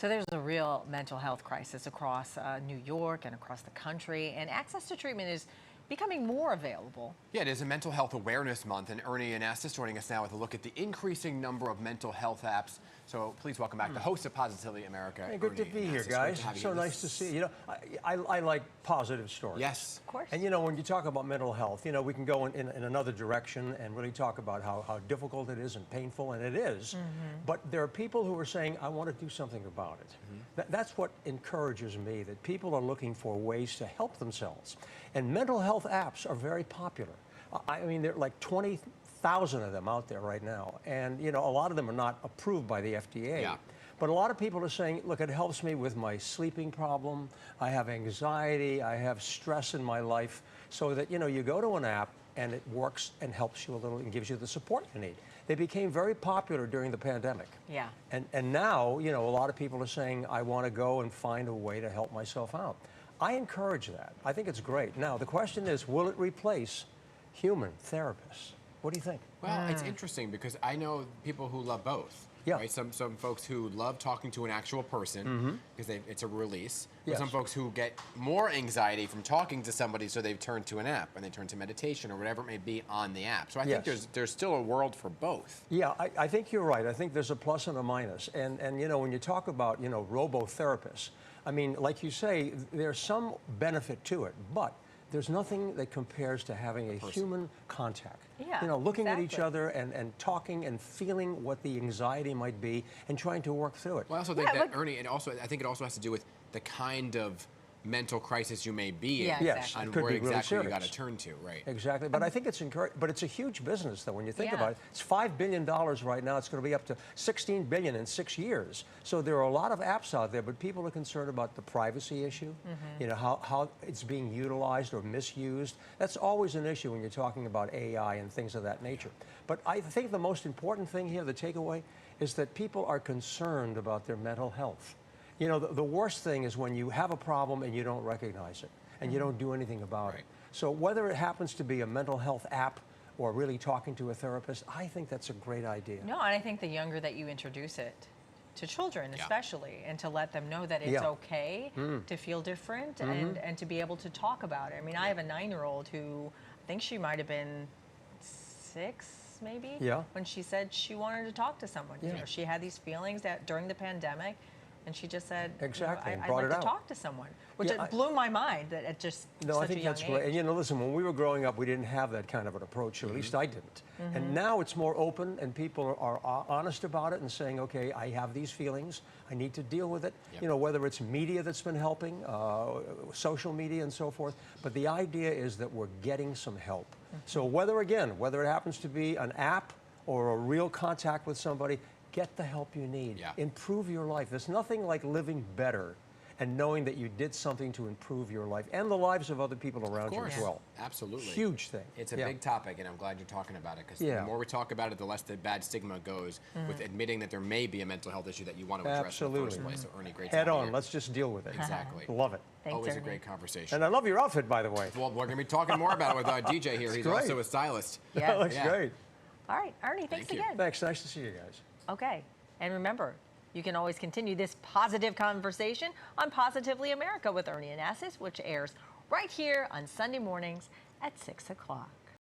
So there's a real mental health crisis across New York and across the country, and access to treatment is becoming more available. Yeah, it is a Mental Health Awareness Month, and Ernie Anastas joining us now with a look at the increasing number of mental health apps. So please welcome back the host of Positively America. Hey, good to be here, guys. So nice to see you. You know, I like positive stories. Yes. Of course. And you know, when you talk about mental health, you know, we can go in another direction and really talk about how difficult it is and painful, and it is. But there are people who are saying, I want to do something about it. That's what encourages me, that people are looking for ways to help themselves. And mental health apps are very popular. I mean, there are like 20,000 of them out there right now. And, you know, a lot of them are not approved by the FDA. Yeah. But a lot of people are saying, look, it helps me with my sleeping problem. I have anxiety. I have stress in my life. So that, you know, you go to an app and it works and helps you a little and gives you the support you need. They became very popular during the pandemic. Yeah. And now, you know, a lot of people are saying, I want to go and find a way to help myself out. I encourage that. I think it's great. Now, the question is, will it replace human therapists? What do you think? Well, it's interesting because I know people who love both. Yeah. Right? Some folks who love talking to an actual person because it's a release. Yes. Some folks who get more anxiety from talking to somebody, so they've turned to an app and they turn to meditation or whatever it may be on the app. So I think there's still a world for both. Yeah, I think you're right. I think there's a plus and a minus. And you know, when you talk about, you know, robo-therapists, I mean, like you say, there's some benefit to it, but there's nothing that compares to having a human contact. Yeah, you know, looking at each exactly. other and talking and feeling what the anxiety might be and trying to work through it. Well, I also think that, Ernie, I think it also has to do with the kind of mental crisis you may be in. Yeah, Yes, exactly. it And could where be really exactly you serious. got to turn to, right? Exactly, but I think it's but it's a huge business, though. When you think Yeah. about it, it's $5 billion right now. It's going to be up to $16 billion in 6 years. So there are a lot of apps out there, but people are concerned about the privacy issue. You know, how it's being utilized or misused. That's always an issue when you're talking about AI and things of that nature. But I think the most important thing here, the takeaway, is that people are concerned about their mental health. You know, the worst thing is when you have a problem and you don't recognize it and you don't do anything about it. So whether it happens to be a mental health app or really talking to a therapist, I think that's a great idea. No, and I think the younger that you introduce it to children especially, and to let them know that it's okay to feel different and to be able to talk about it. I mean, I have a 9-year-old who I think she might have been 6 maybe when she said she wanted to talk to someone. You know, she had these feelings that during the pandemic, and she just said, Exactly, you know, and I'd brought like it to out. talk to someone, which Yeah, it blew my mind that at just No, such I think a young that's age. great. And you know, listen, when we were growing up, we didn't have that kind of an approach, or at least I didn't. And now it's more open, and people are honest about it and saying, okay, I have these feelings, I need to deal with it. You know, whether it's media that's been helping, social media and so forth. But the idea is that we're getting some help. So whether it happens to be an app or a real contact with somebody, get the help you need. Improve your life. There's nothing like living better and knowing that you did something to improve your life and the lives of other people around you as well. Absolutely. Huge thing. It's a big topic, and I'm glad you're talking about it, because the Yeah. more we talk about it, the less the bad stigma goes with admitting that there may be a mental health issue that you want to address in the first place. So, Ernie, great to Head have you on. here. Let's just deal with it. Exactly. Love it. Thanks, Always a Ernie. great conversation. And I love your outfit, by the way. Well, we're going to be talking more about it with DJ here. He's great. also a stylist. Yeah. That looks great. All right, Ernie, thanks Thank you. again. Thanks. Nice to see you guys. Okay, and remember, you can always continue this positive conversation on Positively America with Ernie Anastas, which airs right here on Sunday mornings at 6 o'clock.